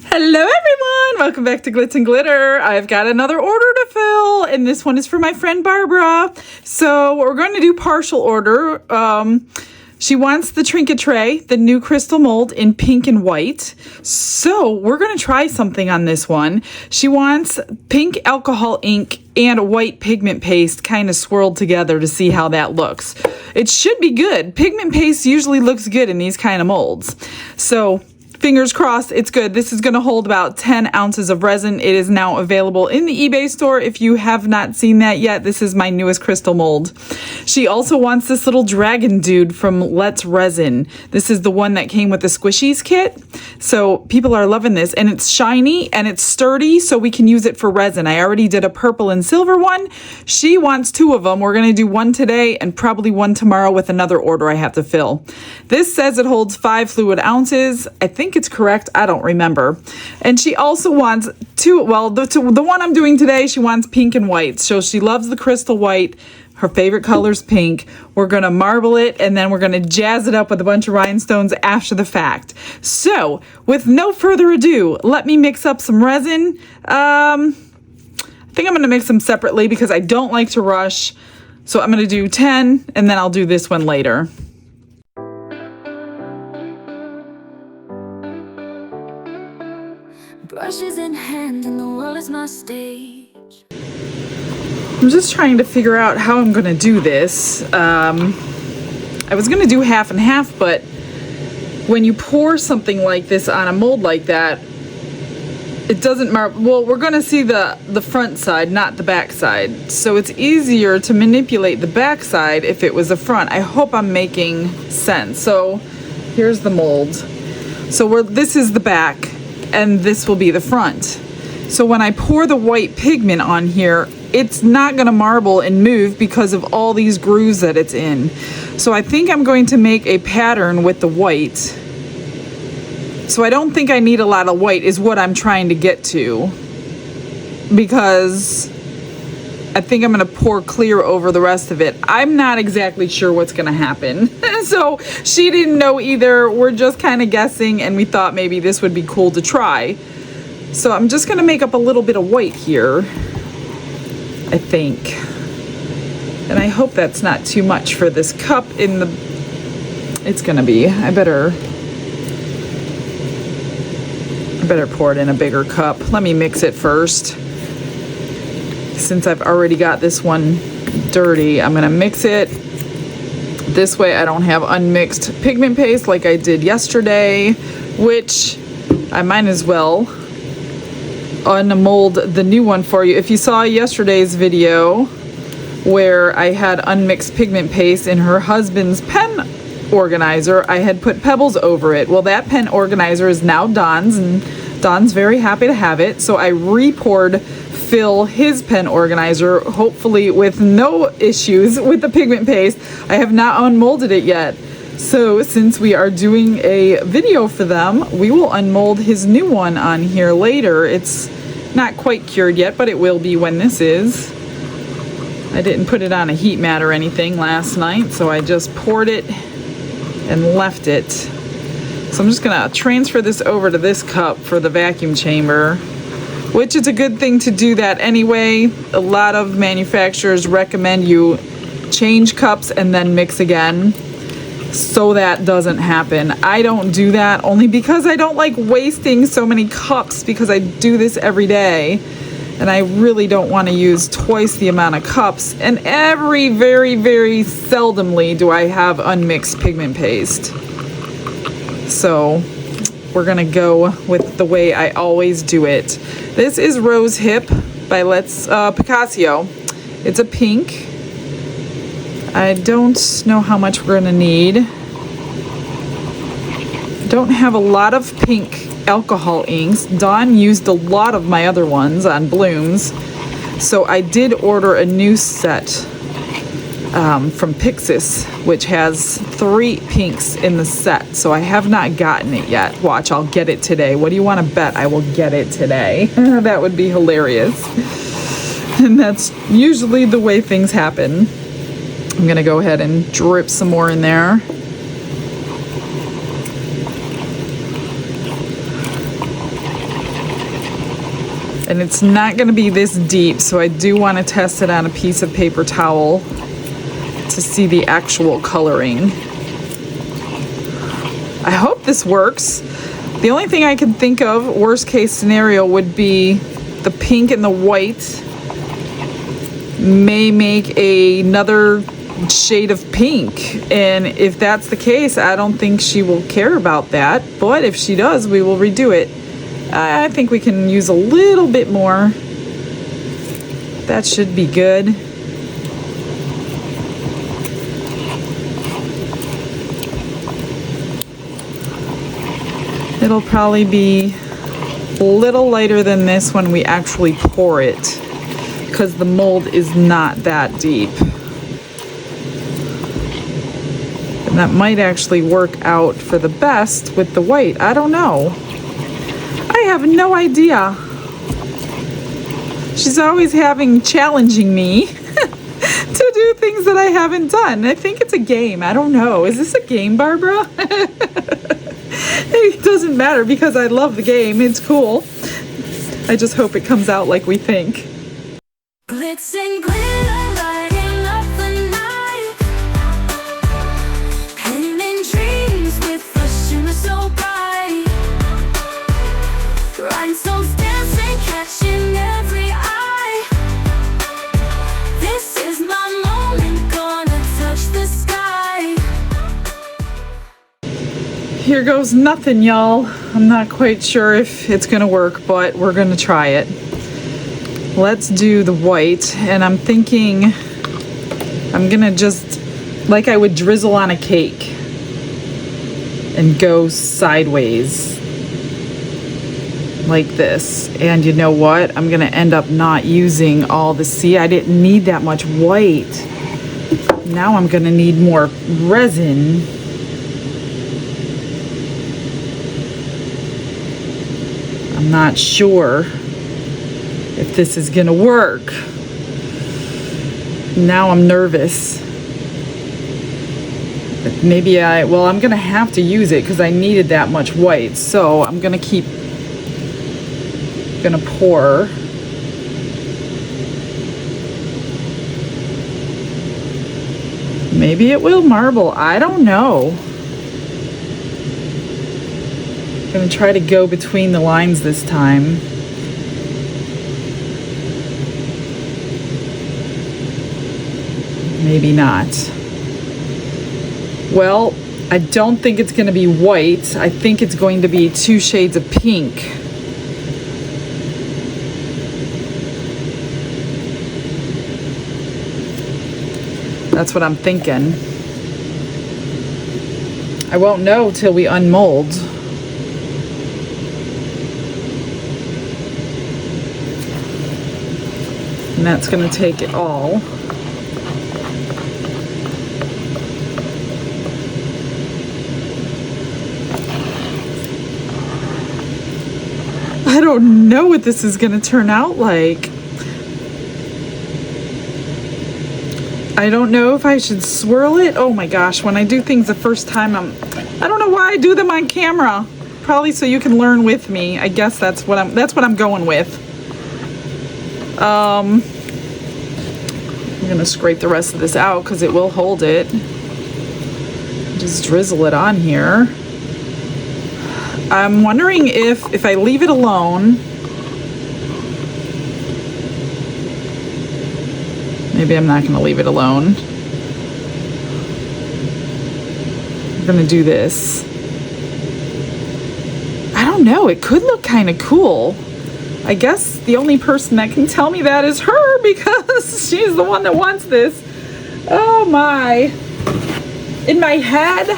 Hello everyone! Welcome back to Glitz and Glitter. I've got another order to fill, and this one is for my friend Barbara. So we're going to do partial order. She wants the trinket tray, the new crystal mold in pink and white. So we're going to try something on this one. She wants pink alcohol ink and a white pigment paste kind of swirled together to see how that looks. It should be good. Pigment paste usually looks good in these kind of molds. So fingers crossed, it's good. This is going to hold about 10 ounces of resin. It is now available in the eBay store. If you have not seen that yet, this is my newest crystal mold. She also wants this little dragon dude from Let's Resin. This is the one that came with the squishies kit. So people are loving this, and it's shiny and it's sturdy, so we can use it for resin. I already did a purple and silver one. She wants 2 of them. We're going to do one today and probably one tomorrow with another order I have to fill. This says it holds 5 fluid ounces. I think it's correct. I don't remember. And she also wants 2, well, the one I'm doing today, she wants pink and white. So she loves the crystal white. Her favorite color's pink. We're going to marble it, and then we're going to jazz it up with a bunch of rhinestones after the fact. So with no further ado, let me mix up some resin. I think I'm going to mix them separately because I don't like to rush. So I'm going to do 10, and then I'll do this one later. Brushes in hand and the world is my stage. I'm just trying to figure out how I'm going to do this. I was going to do half and half, but when you pour something like this on a mold like that, it doesn't marble. Well, we're going to see the front side, not the back side. So it's easier to manipulate the back side if it was the front. I hope I'm making sense. So here's the mold. So this is the back, and this will be the front. So when I pour the white pigment on here, it's not going to marble and move because of all these grooves that it's in. So I think I'm going to make a pattern with the white. So I don't think I need a lot of white is what I'm trying to get to, because I think I'm going to pour clear over the rest of it. I'm not exactly sure what's going to happen. So she didn't know either. We're just kind of guessing, and we thought maybe this would be cool to try. So I'm just going to make up a little bit of white here, I think. And I hope that's not too much for this cup it's going to be. I better pour it in a bigger cup. Let me mix it first. Since I've already got this one dirty, I'm going to mix it. This way I don't have unmixed pigment paste like I did yesterday, which I might as well unmold the new one for you. If you saw yesterday's video where I had unmixed pigment paste in her husband's pen organizer, I had put pebbles over it. Well, that pen organizer is now Don's, and Don's very happy to have it. So I re-poured fill his pen organizer, hopefully with no issues with the pigment paste. I have not unmolded it yet. So since we are doing a video for them, we will unmold his new one on here later. It's not quite cured yet, but it will be when this is. I didn't put it on a heat mat or anything last night, so I just poured it and left it. So I'm just gonna transfer this over to this cup for the vacuum chamber, which is a good thing to do that anyway. A lot of manufacturers recommend you change cups and then mix again, so that doesn't happen. I don't do that only because I don't like wasting so many cups, because I do this every day and I really don't want to use twice the amount of cups, and very, very seldomly do I have unmixed pigment paste. So we're gonna go with the way I always do it. This is Rose Hip by Picasso. It's a pink. I don't know how much we're gonna need. Don't have a lot of pink alcohol inks. Dawn used a lot of my other ones on blooms. So I did order a new set from Pixis, which has 3 pinks in the set. So I have not gotten it yet. Watch, I'll get it today. What do you want to bet I will get it today? That would be hilarious. And that's usually the way things happen. I'm gonna go ahead and drip some more in there. And it's not going to be this deep, so I do want to test it on a piece of paper towel to see the actual coloring. I hope this works. The only thing I can think of, worst case scenario, would be the pink and the white may make another shade of pink. And if that's the case, I don't think she will care about that. But if she does, we will redo it. I think we can use a little bit more. That should be good. It'll probably be a little lighter than this when we actually pour it, because the mold is not that deep. And that might actually work out for the best with the white. I don't know. I have no idea. She's always challenging me to do things that I haven't done. I think it's a game. I don't know. Is this a game, Barbara? It doesn't matter because I love the game. It's cool. I just hope it comes out like we think. Glitz and glitter lighting up the night, painting dreams with a shimmer so bright, rhinestones dancing, catching every eye. This is my moment, gonna touch the sky. Here goes nothing, y'all. I'm not quite sure if it's gonna work, but we're gonna try it. Let's do the white, and I'm thinking I'm gonna just, like I would drizzle on a cake, and go sideways like this. And you know what? I'm gonna end up not using all the, see, I didn't need that much white. Now I'm gonna need more resin. I'm not sure if this is gonna work. Now I'm nervous. Maybe I'm gonna have to use it because I needed that much white. So I'm gonna pour. Maybe it will marble, I don't know. I'm gonna try to go between the lines this time. Maybe not. Well, I don't think it's gonna be white. I think it's going to be 2 shades of pink. That's what I'm thinking. I won't know till we unmold. And that's going to take it all. I don't know what this is going to turn out like. I don't know if I should swirl it. Oh my gosh, when I do things the first time, I don't know why I do them on camera. Probably so you can learn with me. I guess that's what I'm going with. I'm gonna scrape the rest of this out because it will hold it. Just drizzle it on here. I'm wondering if I leave it alone, maybe I'm not gonna leave it alone. I'm gonna do this. I don't know, it could look kind of cool. I guess the only person that can tell me that is her because she's the one that wants this. Oh my. In my head,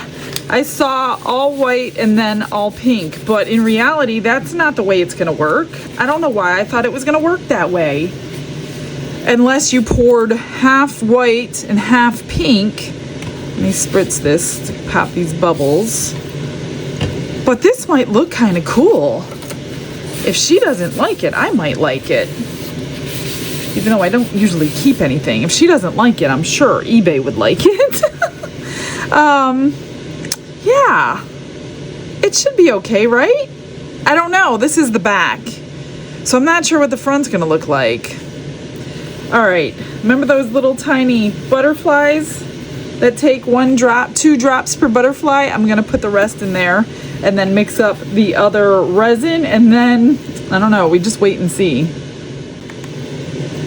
I saw all white and then all pink, but in reality, that's not the way it's gonna work. I don't know why I thought it was gonna work that way. Unless you poured half white and half pink. Let me spritz this to pop these bubbles. But this might look kind of cool. If she doesn't like it, I might like it. Even though I don't usually keep anything. If she doesn't like it, I'm sure eBay would like it. Yeah. It should be okay, right? I don't know. This is the back. So I'm not sure what the front's gonna look like. All right, remember those little tiny butterflies that take 1 drop, 2 drops per butterfly? I'm gonna put the rest in there and then mix up the other resin, and then, I don't know, we just wait and see.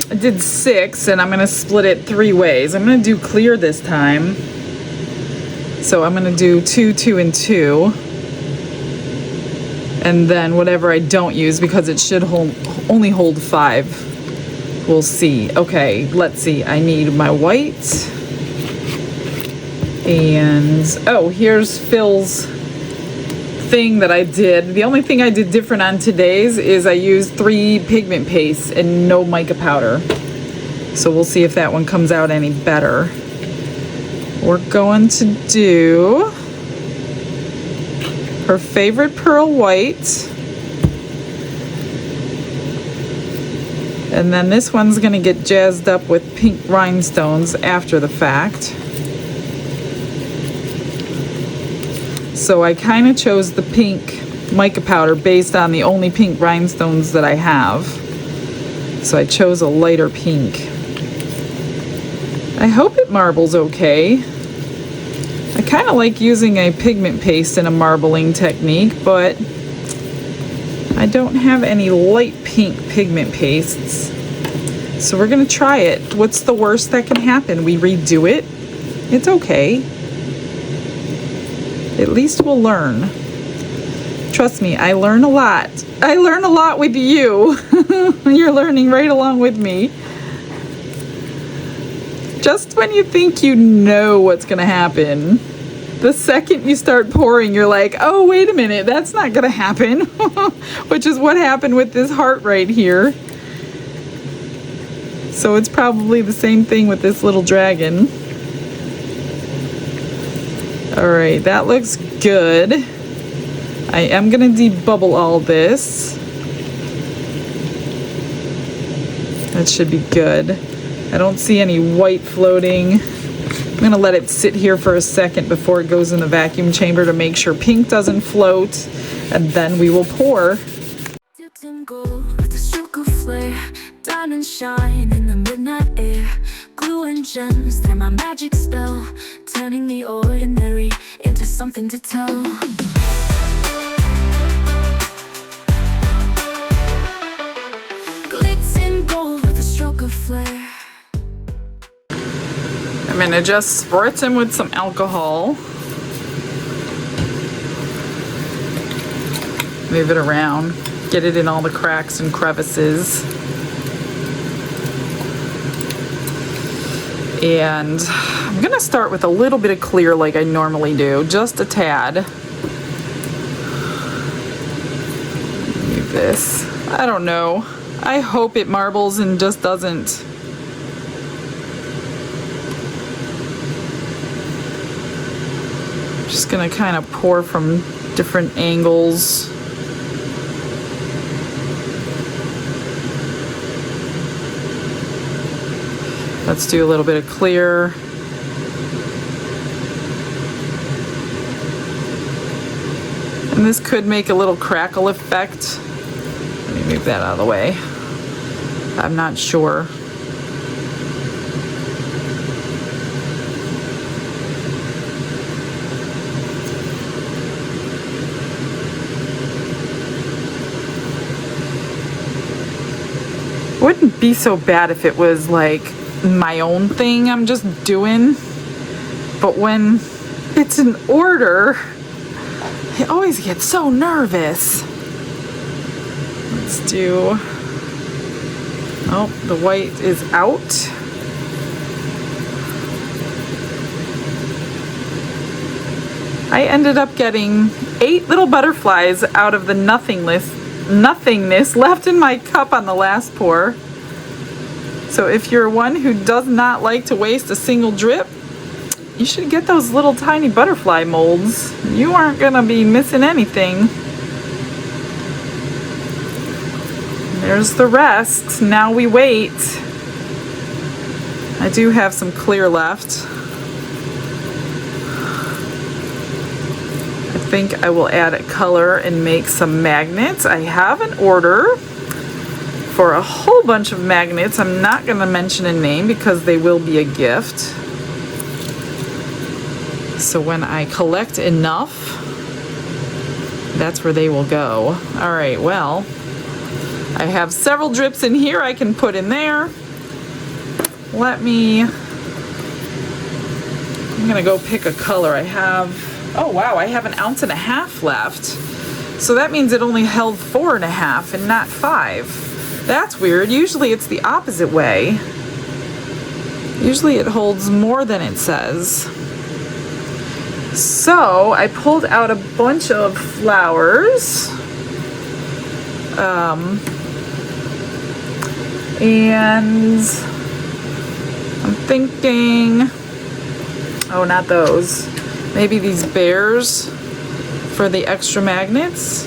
I did 6 and I'm gonna split it 3 ways. I'm gonna do clear this time. So I'm gonna do 2, 2, and 2. And then whatever I don't use, because it should only hold 5. We'll see. Okay, let's see. I need my white. And, oh, here's Phil's thing that I did. The only thing I did different on today's is I used 3 pigment pastes and no mica powder. So we'll see if that one comes out any better. We're going to do her favorite pearl white. And then this one's gonna get jazzed up with pink rhinestones after the fact. So I kind of chose the pink mica powder based on the only pink rhinestones that I have. So I chose a lighter pink. I hope it marbles okay. I kind of like using a pigment paste in a marbling technique, but I don't have any light pink pigment pastes. So we're gonna try it. What's the worst that can happen? We redo it. It's okay. At least we'll learn. Trust me, I learn a lot. I learn a lot with you. You're learning right along with me. Just when you think you know what's gonna happen, the second you start pouring, you're like, oh, wait a minute, that's not gonna happen. Which is what happened with this heart right here. So it's probably the same thing with this little dragon. All right, that looks good. I am gonna debubble all this. That should be good. I don't see any white floating. I'm gonna let it sit here for a second before it goes in the vacuum chamber to make sure pink doesn't float, and then we will pour. Dipped in gold with a stroke of flare, diamonds shine in the midnight air. Glue and gems, they're my magic spell, turning the ordinary into something to tell. Glitz in gold with a stroke of flare. I'm gonna just spritz him with some alcohol. Move it around, get it in all the cracks and crevices. And I'm gonna start with a little bit of clear like I normally do, just a tad. Move this. I don't know. I hope it marbles and just doesn't. Just gonna kind of pour from different angles. Let's do a little bit of clear. And this could make a little crackle effect. Let me move that out of the way. I'm not sure. Wouldn't be so bad if it was like my own thing I'm just doing, but when it's an order, I always get so nervous. Let's do, oh, the white is out. I ended up getting 8 little butterflies out of the nothingness left in my cup on the last pour. So if you're one who does not like to waste a single drip, you should get those little tiny butterfly molds. You aren't gonna be missing anything. There's the rest. Now we wait. I do have some clear left. I think I will add a color and make some magnets. I have an order. for a whole bunch of magnets. I'm not going to mention a name because they will be a gift. So when I collect enough, that's where they will go. All right, well, I have several drips in here I can put in there. I'm gonna go pick a color. I have, oh wow, I have 1.5 ounces left. So that means it only held 4.5 and not 5. That's weird. Usually it's the opposite way. Usually it holds more than it says. So I pulled out a bunch of flowers. And I'm thinking, oh, not those. Maybe these bears for the extra magnets.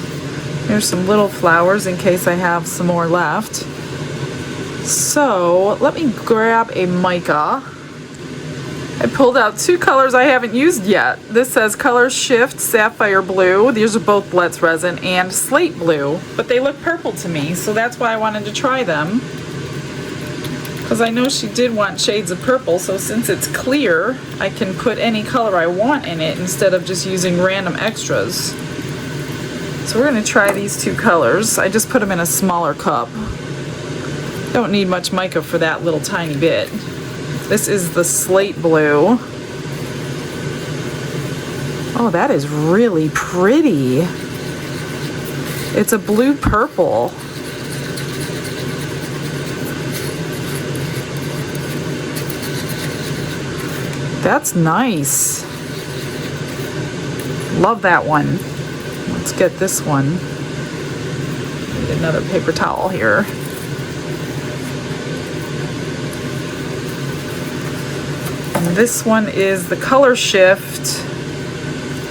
Here's some little flowers in case I have some more left. So let me grab a mica. I pulled out 2 colors I haven't used yet. This says Color Shift Sapphire Blue. These are both Blitz resin, and Slate Blue, but they look purple to me, so that's why I wanted to try them. Because I know she did want shades of purple, so since it's clear, I can put any color I want in it instead of just using random extras. So we're going to try these 2 colors. I just put them in a smaller cup. Don't need much mica for that little tiny bit. This is the Slate Blue. Oh, that is really pretty. It's a blue purple. That's nice. Love that one. Let's get this one. Need another paper towel here. And this one is the Color Shift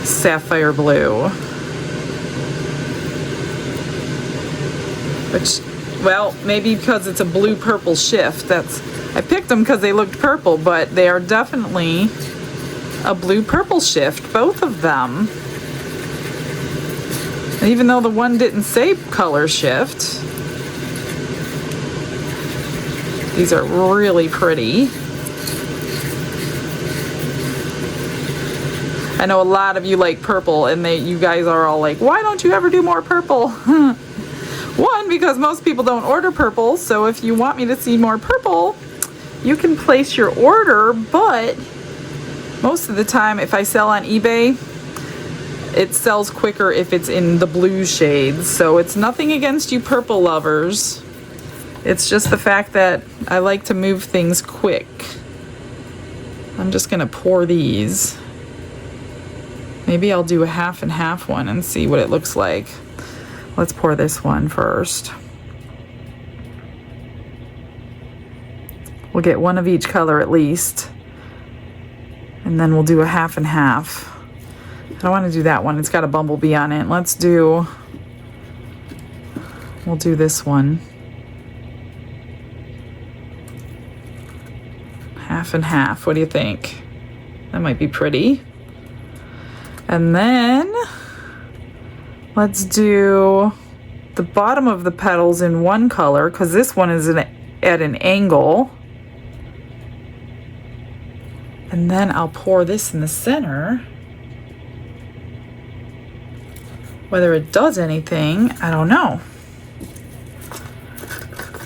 Sapphire Blue. Which, well, maybe because it's a blue-purple shift. I picked them because they looked purple, but they are definitely a blue-purple shift, both of them. And even though the one didn't say Color Shift, these are really pretty. I know a lot of you like purple, and you guys are all like, why don't you ever do more purple? One, because most people don't order purple, so if you want me to see more purple, you can place your order, but most of the time if I sell on eBay, it sells quicker if it's in the blue shades. So it's nothing against you purple lovers. It's just the fact that I like to move things quick. I'm just gonna pour these. Maybe I'll do a half and half one and see what it looks like. Let's pour this one first. We'll get one of each color at least. And then we'll do a half and half. I don't want to do that one. It's got a bumblebee on it. We'll do this one. Half and half. What do you think? That might be pretty. And then let's do the bottom of the petals in one color, because this one is at an angle. And then I'll pour this in the center. Whether it does anything, I don't know.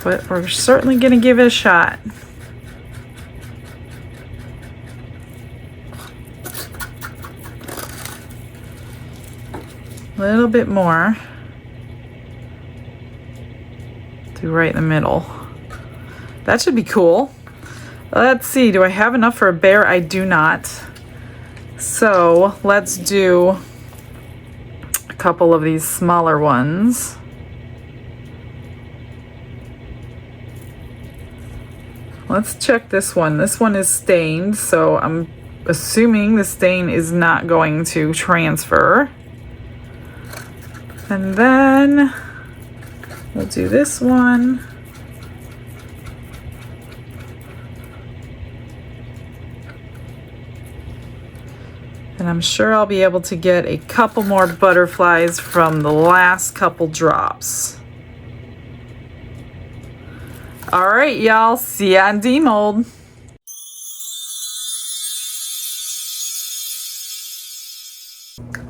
But we're certainly going to give it a shot. A little bit more. Do right in the middle. That should be cool. Let's see, do I have enough for a bear? I do not. So let's do a couple of these smaller ones. Let's check this one. This one is stained, so I'm assuming the stain is not going to transfer. And then we'll do this one. And I'm sure I'll be able to get a couple more butterflies from the last couple drops. All right, y'all. See ya on demold.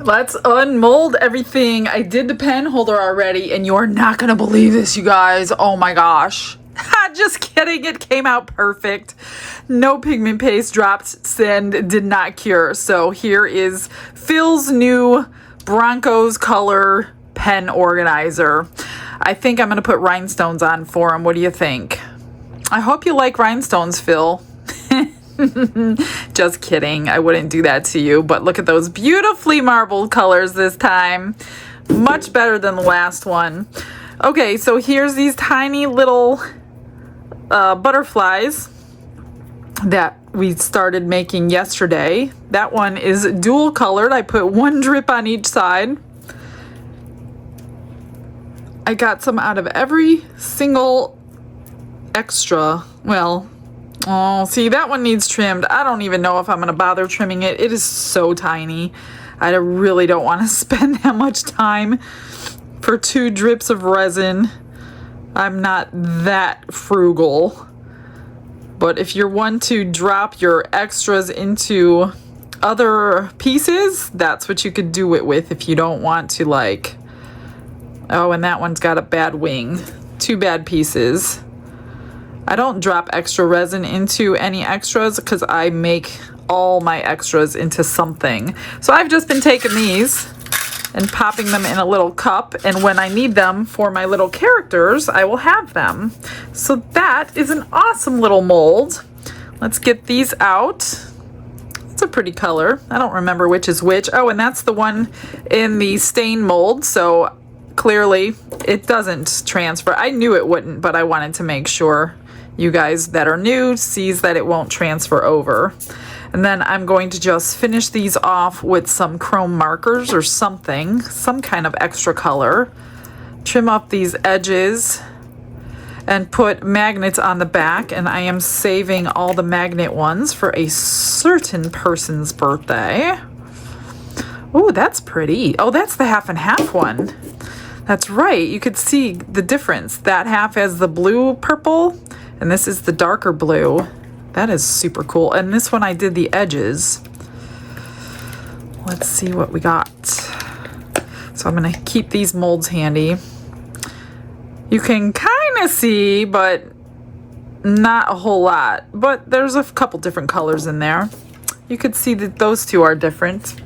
Let's unmold everything. I did the pen holder already, and you're not gonna believe this, you guys. Oh my gosh. Just kidding. It came out perfect. No pigment paste dropped and did not cure. So here is Phil's new Broncos color pen organizer. I think I'm gonna put rhinestones on for him. What do you think? I hope you like rhinestones, Phil. Just kidding. I wouldn't do that to you, but look at those beautifully marbled colors this time. Much better than the last one. Okay, so here's these tiny little butterflies that we started making yesterday. That one is dual colored. I put one drip on each side. I got some out of every single extra. Well, oh, see, that one needs trimmed. I don't even know if I'm going to bother trimming it. It is so tiny. I really don't want to spend that much time for 2 drips of resin. I'm not that frugal. But if you're one to drop your extras into other pieces, that's what you could do it with if you don't want to, like... Oh, and that one's got a bad wing. 2 bad pieces. I don't drop extra resin into any extras because I make all my extras into something. So I've just been taking these and popping them in a little cup, and when I need them for my little characters, I will have them. So that is an awesome little mold. Let's get these out. It's a pretty color. I don't remember which is which. Oh, and that's the one in the stain mold, so clearly it doesn't transfer. I knew it wouldn't, but I wanted to make sure you guys that are new sees that it won't transfer over. And then I'm going to just finish these off with some chrome markers or something, some kind of extra color. Trim up these edges and put magnets on the back, and I am saving all the magnet ones for a certain person's birthday. Oh, that's pretty. Oh, that's the half and half one. That's right. You could see the difference. That half has the blue purple, and this is the darker blue. That is super cool. And this one I did the edges. Let's see what we got. So I'm going to keep these molds handy. You can kind of see, but not a whole lot. But there's a couple different colors in there. You could see that those two are different.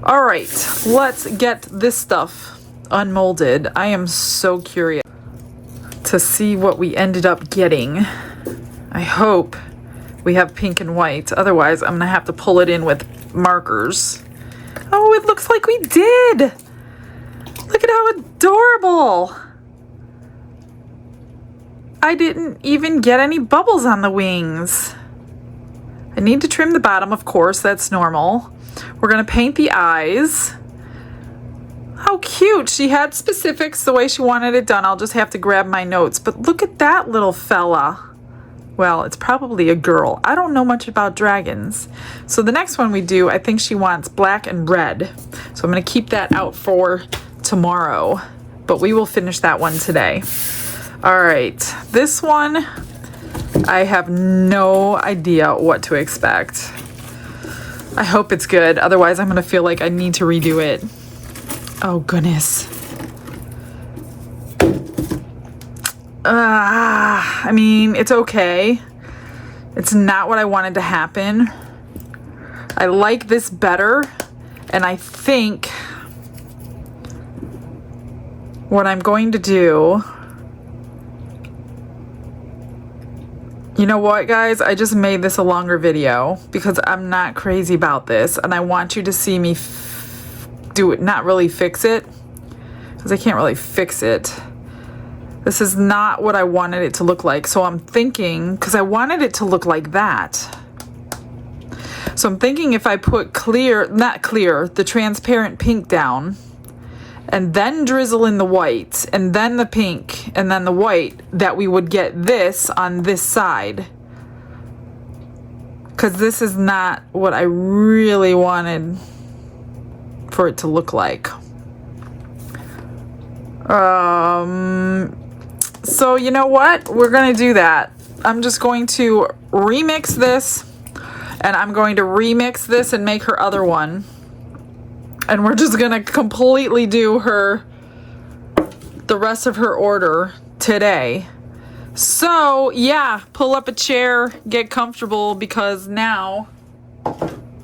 All right, let's get this stuff unmolded. I am so curious to see what we ended up getting. I hope we have pink and white. Otherwise, I'm gonna have to pull it in with markers. Oh, it looks like we did. Look at how adorable. I didn't even get any bubbles on the wings. I need to trim the bottom, of course, that's normal. We're gonna paint the eyes. How cute. She had specifics the way she wanted it done. I'll just have to grab my notes. But look at that little fella. Well, it's probably a girl. I don't know much about dragons. So the next one we do, I think she wants black and red. So I'm going to keep that out for tomorrow. But we will finish that one today. All right. This one, I have no idea what to expect. I hope it's good. Otherwise, I'm going to feel like I need to redo it. Oh, goodness. I mean, it's okay. It's not what I wanted to happen. I like this better, and I think what I'm going to do... You know what, guys? I just made this a longer video because I'm not crazy about this, and I want you to see me do it, not really fix it, because I can't really fix it. This is not what I wanted it to look like. So I'm thinking, because I wanted it to look like that. So I'm thinking if I put the transparent pink down, and then drizzle in the white, and then the pink, and then the white, that we would get this on this side. Because this is not what I really wanted for it to So you know what? We're going to do that. I'm just going to remix this, and I'm going to remix this and make her other one. And we're just going to completely do the rest of her order today. So yeah, pull up a chair, get comfortable, because now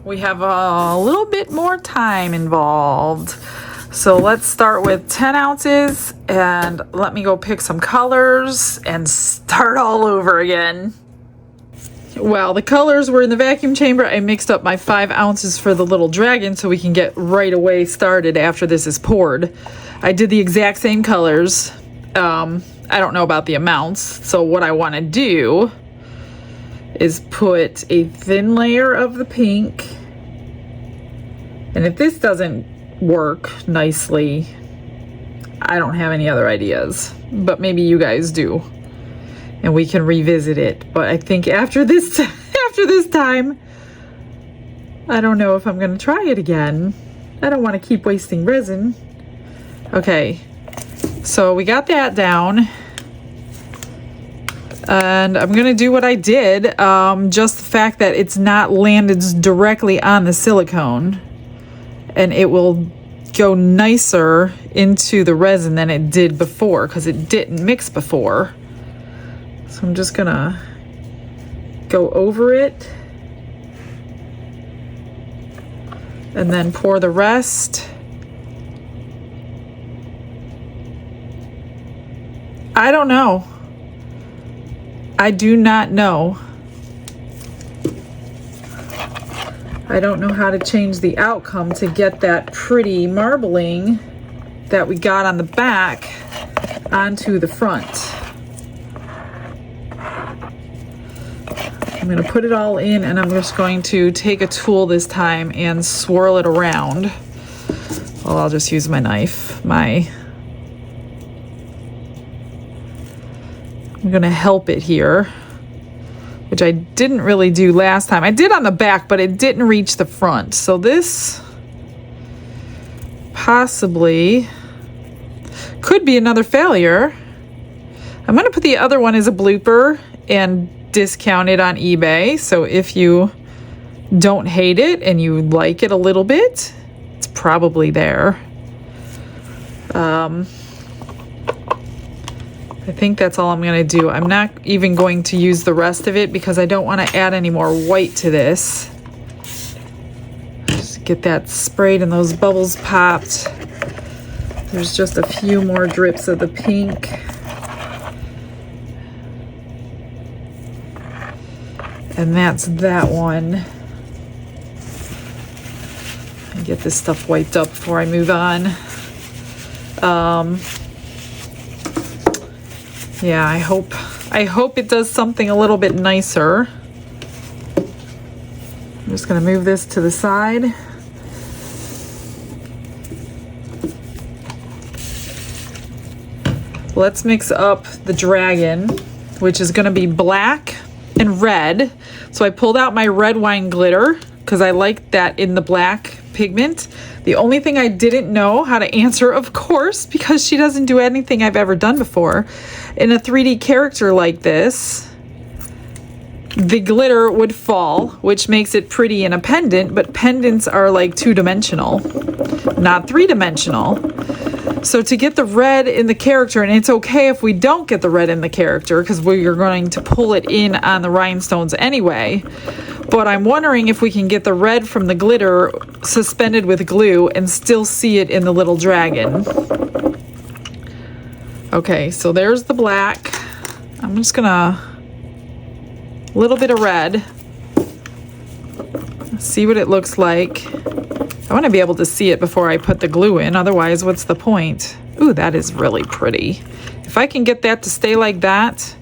we have a little bit more time involved. So let's start with 10 ounces and let me go pick some colors and start all over again. While the colors were in the vacuum chamber, I mixed up my 5 ounces for the little dragon so we can get right away started after this is poured. I did the exact same colors. I don't know about the amounts, so what I want to do is put a thin layer of the pink. And if this doesn't work nicely, I don't have any other ideas, but maybe you guys do, and we can revisit it. But I think after this time, I don't know if I'm going to try it again. I don't want to keep wasting resin. Okay, so we got that down, and I'm gonna do what I did, just the fact that it's not landed directly on the silicone, and it will go nicer into the resin than it did before, because it didn't mix before. So I'm just gonna go over it and then pour the rest. I don't know. I do not know. I don't know how to change the outcome to get that pretty marbling that we got on the back onto the front. I'm going to put it all in, and I'm just going to take a tool this time and swirl it around. Well, I'll just use my knife. I'm gonna help it here, which I didn't really do last time. I did on the back, but it didn't reach the front. So this possibly could be another failure. I'm gonna put the other one as a blooper and discount it on eBay. So if you don't hate it and you like it a little bit, it's probably there. I think that's all I'm going to do. I'm not even going to use the rest of it because I don't want to add any more white to this. Just get that sprayed and those bubbles popped. There's just a few more drips of the pink. And that's that one. And get this stuff wiped up before I move on. Yeah, I hope it does something a little bit nicer. I'm just going to move this to the side. Let's mix up the dragon, which is going to be black and red. So I pulled out my red wine glitter because I like that in the black pigment. The only thing I didn't know how to answer, of course, because she doesn't do anything I've ever done before, in a 3D character like this, the glitter would fall, which makes it pretty in a pendant, but pendants are like 2-dimensional, not 3-dimensional. So to get the red in the character, and it's okay if we don't get the red in the character because we're going to pull it in on the rhinestones anyway, but I'm wondering if we can get the red from the glitter suspended with glue and still see it in the little dragon. Okay, so there's the black. I'm just gonna, a little bit of red. See what it looks like. I want to be able to see it before I put the glue in, otherwise what's the point? Ooh, that is really pretty. If I can get that to stay like that,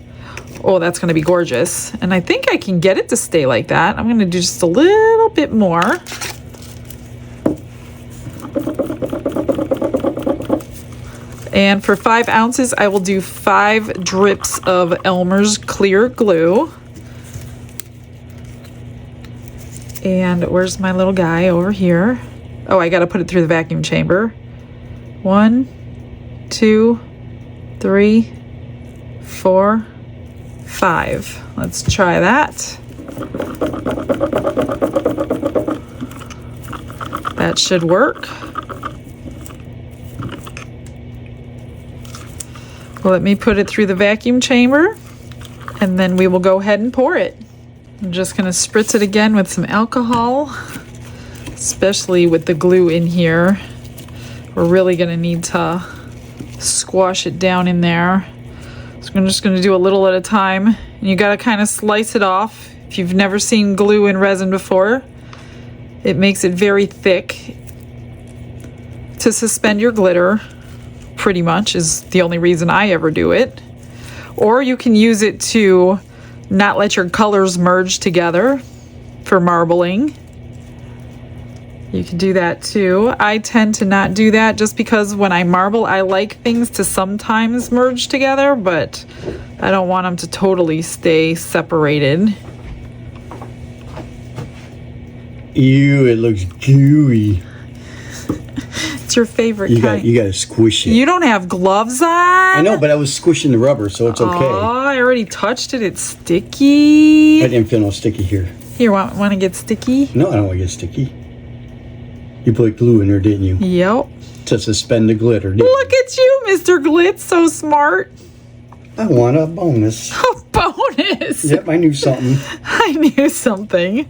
oh, that's going to be gorgeous. And I think I can get it to stay like that. I'm going to do just a little bit more. And for 5 ounces, I will do 5 drips of Elmer's clear glue. And where's my little guy over here? Oh, I got to put it through the vacuum chamber. 1, 2, 3, 4, 5. Let's try that. That should work. Let me put it through the vacuum chamber, and then we will go ahead and pour it. I'm just going to spritz it again with some alcohol, especially with the glue in here. We're really going to need to squash it down in there. So I'm just going to do a little at a time. And you got to kind of slice it off. If you've never seen glue in resin before, it makes it very thick to suspend your glitter. Pretty much is the only reason I ever do it. Or you can use it to not let your colors merge together for marbling. You can do that too. I tend to not do that just because when I marble, I like things to sometimes merge together, but I don't want them to totally stay separated. Ew, it looks gooey. It's your favorite kind. You gotta squish it. You don't have gloves on? I know, but I was squishing the rubber, so it's okay. Oh, I already touched it. It's sticky. I didn't feel no sticky here. Here, want to get sticky? No, I don't want to get sticky. You put glue in there, didn't you? Yep. To suspend the glitter. Look at you, Mr. Glitz. So smart. I want a bonus. A bonus. Yep, I knew something. I knew something.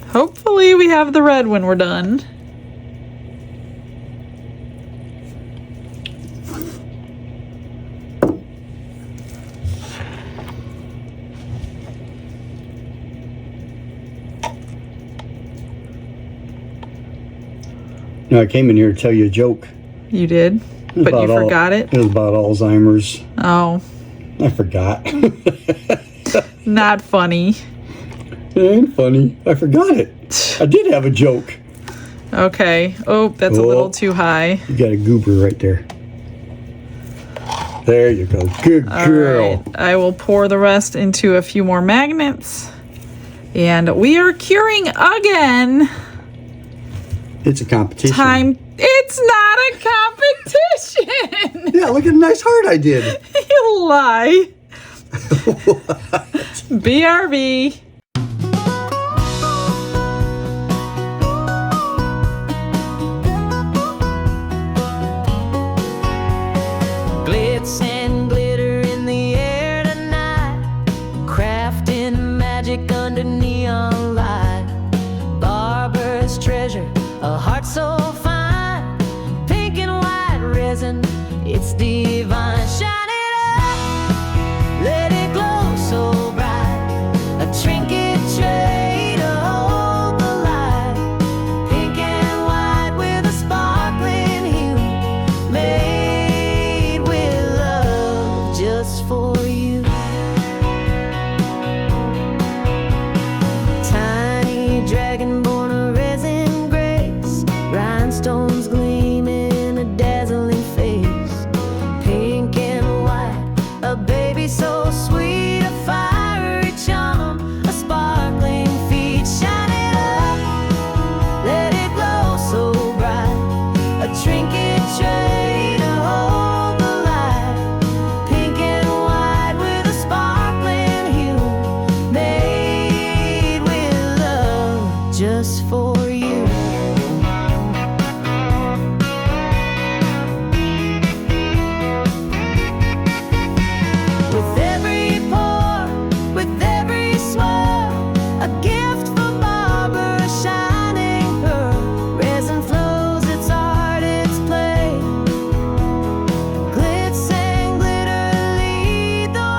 Hopefully we have the red when we're done. No, I came in here to tell you a joke. You did? But you forgot it? It was about Alzheimer's. Oh. I forgot. Not funny. It ain't funny. I forgot it. I did have a joke. Okay. Oh, that's a little too high. You got a goober right there. There you go. Good girl. All right. I will pour the rest into a few more magnets. And we are curing again. It's a competition. It's not a competition. Yeah, look at the nice heart I did. You lie. BRB. Glitz and glitter in the air tonight, crafting magic under neon light. Barbara's treasure, a heart so fine, pink and white resin, it's divine. Shine it up, let it glow so bright, a trinket tray to hold the light. Pink and white with a sparkling hue, made with love just for you. Tiny dragon born of resin grace, rhinestones gleaming a dazzling face. Pink and white, a baby so sweet, a fiery charm, a sparkling feet. Shine it up, let it glow so bright, a trinket tray to hold the light. Pink and white with a sparkling hue, made with love just for you. With every pour, with every swirl, a gift for Barbara, a shining pearl. Resin flows, its art, its play. Glitz and glitter lead the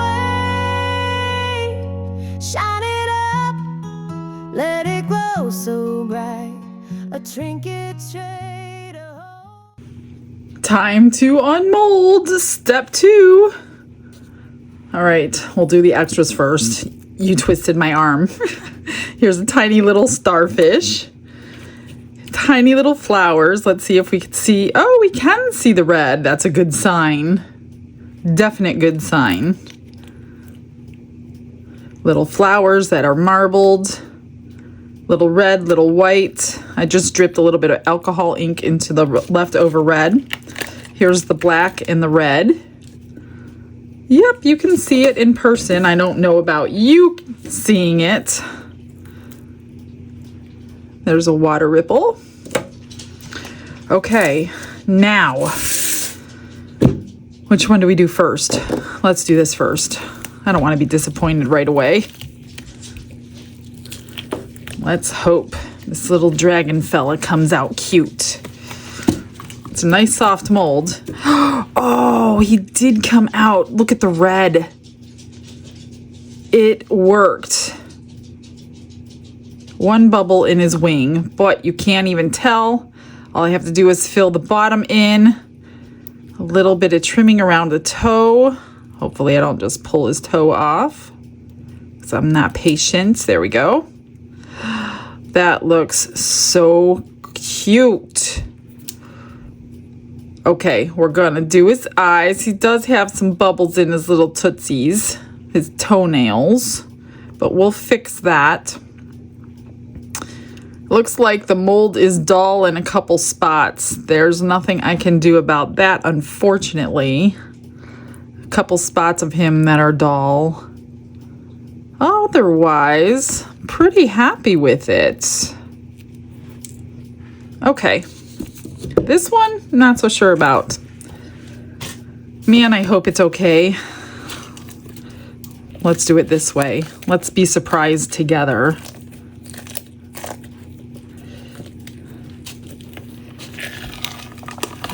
way. Shine it up, let it glow so bright, a trinket tray to hold. Time to unmold. Step 2. All right, we'll do the extras first. You twisted my arm. Here's a tiny little starfish. Tiny little flowers. Let's see if we can see. Oh, we can see the red. That's a good sign. Definite good sign. Little flowers that are marbled. Little red, little white. I just dripped a little bit of alcohol ink into the leftover red. Here's the black and the red. Yep, you can see it in person. I don't know about you seeing it. There's a water ripple. Okay, now, which one do we do first? Let's do this first. I don't want to be disappointed right away. Let's hope this little dragon fella comes out cute. It's a nice soft mold. Oh, he did come out. Look at the red. It worked. One bubble in his wing, but you can't even tell. All I have to do is fill the bottom in. A little bit of trimming around the toe. Hopefully I don't just pull his toe off, because I'm not patient. There we go. That looks so cute. Okay, we're gonna do his eyes. He does have some bubbles in his little tootsies, his toenails, but we'll fix that. Looks like the mold is dull in a couple spots. There's nothing I can do about that, unfortunately. A couple spots of him that are dull. Otherwise, pretty happy with it. Okay. This one, not so sure about. Man, I hope it's okay. Let's do it this way. Let's be surprised together.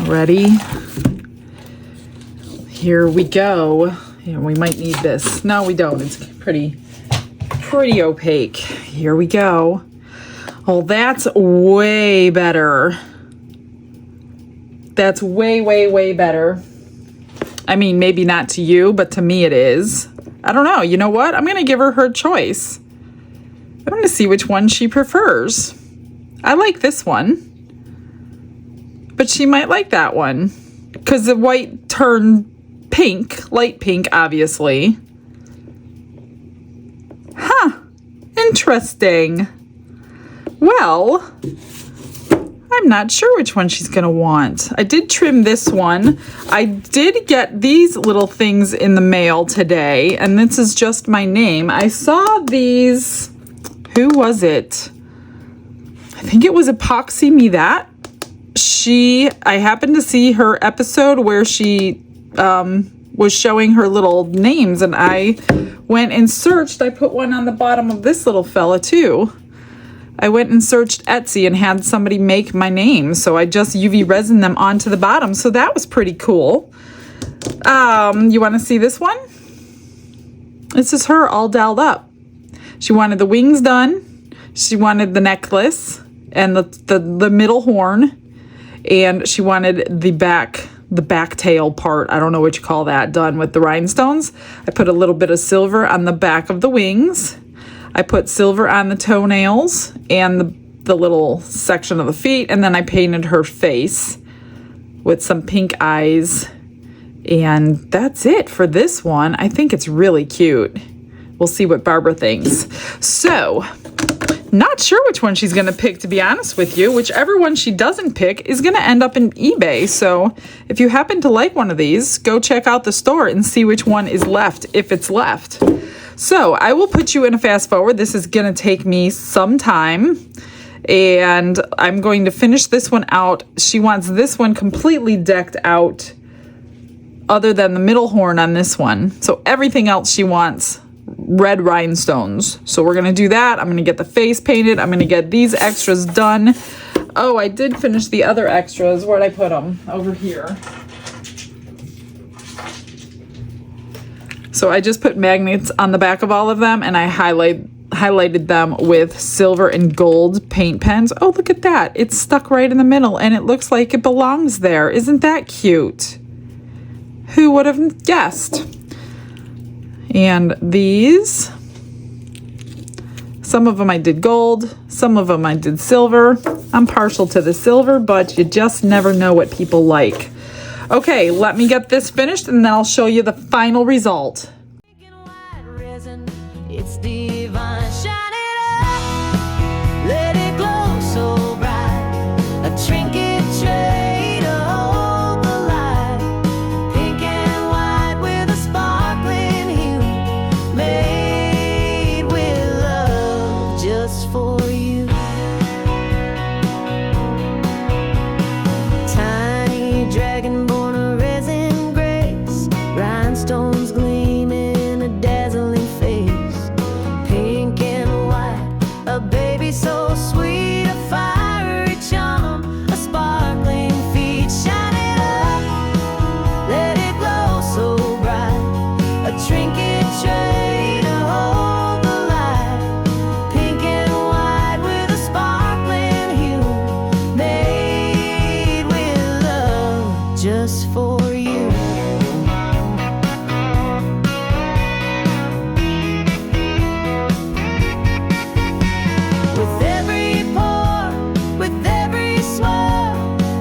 Ready? Here we go. Yeah, we might need this. No, we don't. It's pretty opaque. Here we go. Oh, that's way better. That's way, way, way better. I mean, maybe not to you, but to me it is. I don't know. You know what? I'm going to give her her choice. I'm going to see which one she prefers. I like this one, but she might like that one because the white turned pink, light pink, obviously. Huh. Interesting. Well, I'm not sure which one she's going to want. I did trim this one. I did get these little things in the mail today, and this is just my name. I saw these. Who was it? I think it was Epoxy Me That. I happened to see her episode where she was showing her little names, and I went and searched. I put one on the bottom of this little fella too. I went and searched Etsy and had somebody make my name, so I just UV resin them onto the bottom. So that was pretty cool. You want to see this one? This is her all dolled up. She wanted the wings done. She wanted the necklace and the middle horn, and she wanted the back tail part. I don't know what you call that, done with the rhinestones. I put a little bit of silver on the back of the wings. I put silver on the toenails and the little section of the feet, and then I painted her face with some pink eyes, and that's it for this one. I think it's really cute. We'll see what Barbara thinks. So, not sure which one she's going to pick, to be honest with you. Whichever one she doesn't pick is going to end up in eBay. So, if you happen to like one of these, go check out the store and see which one is left, if it's left. So I will put you in a fast forward. This is going to take me some time, and I'm going to finish this one out. She wants this one completely decked out other than the middle horn on this one. So everything else she wants red rhinestones. So we're going to do that. I'm going to get the face painted. I'm going to get these extras done. Oh, I did finish the other extras. Where'd I put them? Over here. So I just put magnets on the back of all of them, and I highlighted them with silver and gold paint pens. Oh, look at that. It's stuck right in the middle, and it looks like it belongs there. Isn't that cute? Who would have guessed? And these, some of them I did gold, some of them I did silver. I'm partial to the silver, but you just never know what people like. Okay, let me get this finished, and then I'll show you the final result. It's divine, shine it up, let it glow so bright. A trinket tray to hold the light. for you. With every pour, with every swirl,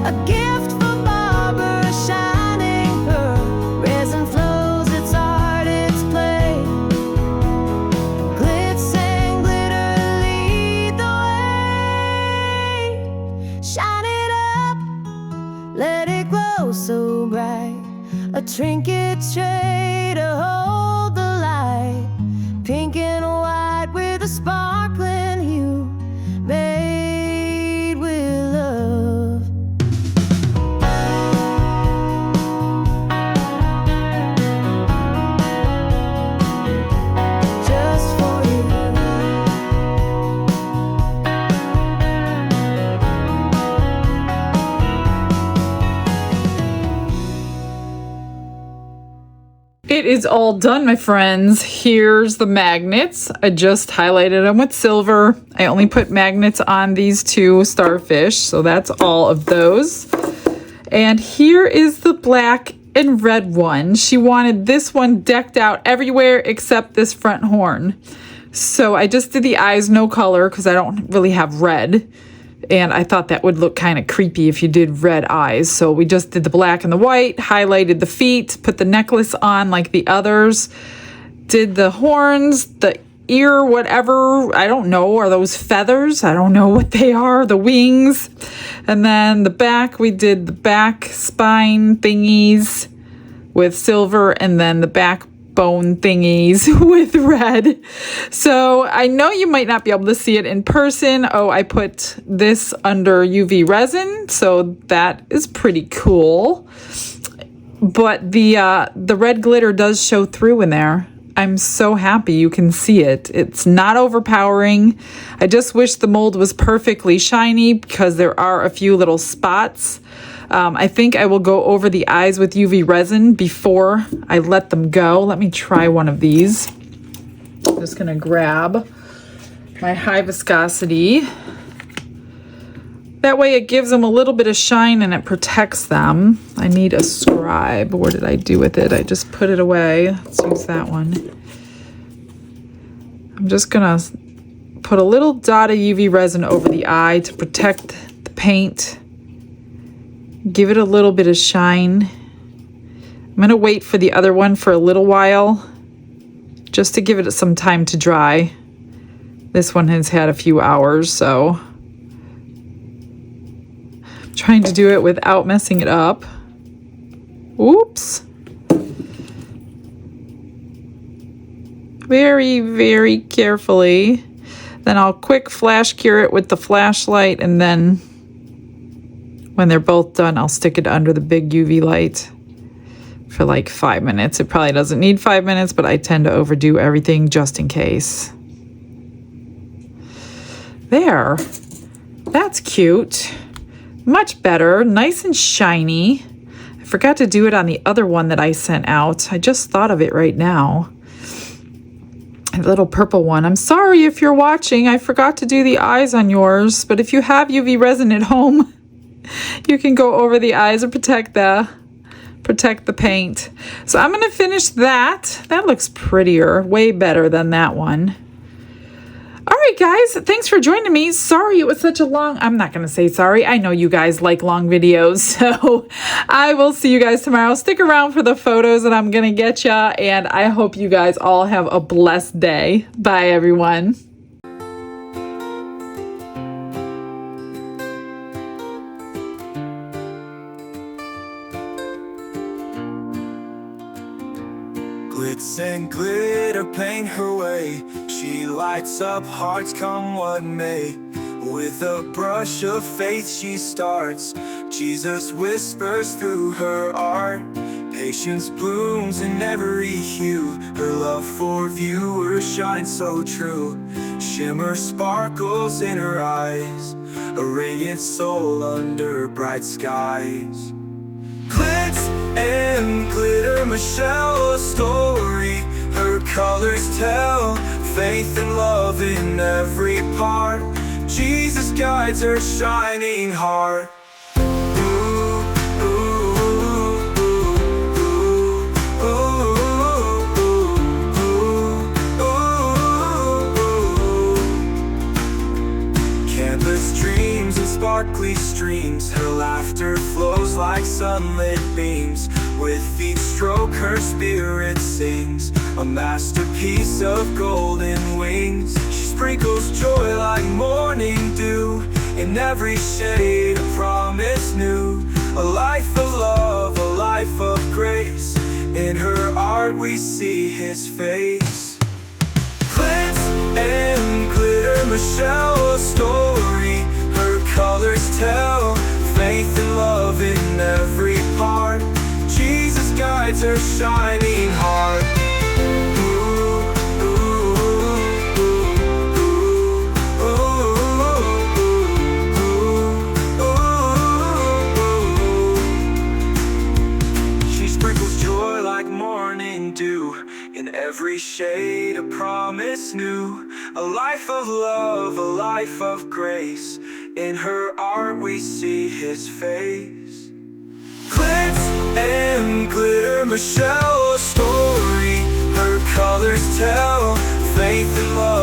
a gift from Barbara, a shining pearl. Resin flows, its art, its play. Glitz and glitter lead the way. Shine it up, let it glow so bright. A trinket tray to hold the light. Pink and white with a sparkling hue, made with love. Just for you. It is all done, my friends. Here's the magnets. I just highlighted them with silver. I only put magnets on these two starfish, so that's all of those. And here is the black and red one. She wanted this one decked out everywhere except this front horn. So I just did the eyes no color because I don't really have red. And I thought that would look kind of creepy if you did red eyes. So we just did the black and the white, highlighted the feet, put the necklace on like the others, did the horns, the ear, whatever. I don't know. Are those feathers? I don't know what they are. The wings. And then the back, we did the back spine thingies with silver, and then the backbone thingies with red. So I know you might not be able to see it in person. Oh, I put this under UV resin, so that is pretty cool. But the red glitter does show through in there. I'm so happy you can see it. It's not overpowering. I just wish the mold was perfectly shiny because there are a few little spots. I think I will go over the eyes with UV resin before I let them go. Let me try one of these. I'm just gonna grab my high viscosity. That way it gives them a little bit of shine and it protects them. I need a scribe. What did I do with it? I just put it away. Let's use that one. I'm just gonna put a little dot of UV resin over the eye to protect the paint. Give it a little bit of shine. I'm gonna wait for the other one for a little while, just to give it some time to dry. This one has had a few hours, so I'm trying to do it without messing it up. Oops. Very, very carefully. Then I'll quick flash cure it with the flashlight, and then when they're both done, I'll stick it under the big UV light for like 5 minutes. It probably doesn't need 5 minutes, but I tend to overdo everything just in case. There. That's cute. Much better. Nice and shiny. I forgot to do it on the other one that I sent out. I just thought of it right now. The little purple one. I'm sorry if you're watching. I forgot to do the eyes on yours, but if you have UV resin at home, you can go over the eyes and protect the paint. So I'm going to finish that. That looks prettier, way better than that one. All right, guys, thanks for joining me. Sorry it was such a long, I'm not going to say sorry. I know you guys like long videos, so I will see you guys tomorrow. Stick around for the photos that I'm going to get you, and I hope you guys all have a blessed day. Bye, everyone. Glitz and glitter paint her way. She lights up hearts come what may. With a brush of faith she starts. Jesus whispers through her art. Patience blooms in every hue. Her love for viewers shines so true. Shimmer sparkles in her eyes. A radiant soul under bright skies. Glitz and glitter, Michelle, a story. Her colors tell faith and love in every part. Jesus guides her shining heart. Ooh, ooh, ooh, ooh. sunlit beams. With each stroke her spirit sings, a masterpiece of golden wings. She sprinkles joy like morning dew, in every shade a promise new. A life of love, a life of grace, in her art we see his face. Glitz and glitter, Michelle, a story her colors tell. Faith and love in every part, Jesus guides her shining heart. She sprinkles joy like morning dew, in every shade a promise new. A life of love, a life of grace, in her art we see his face. Glitz and glitter, Michelle, a story her colors tell. Faith and love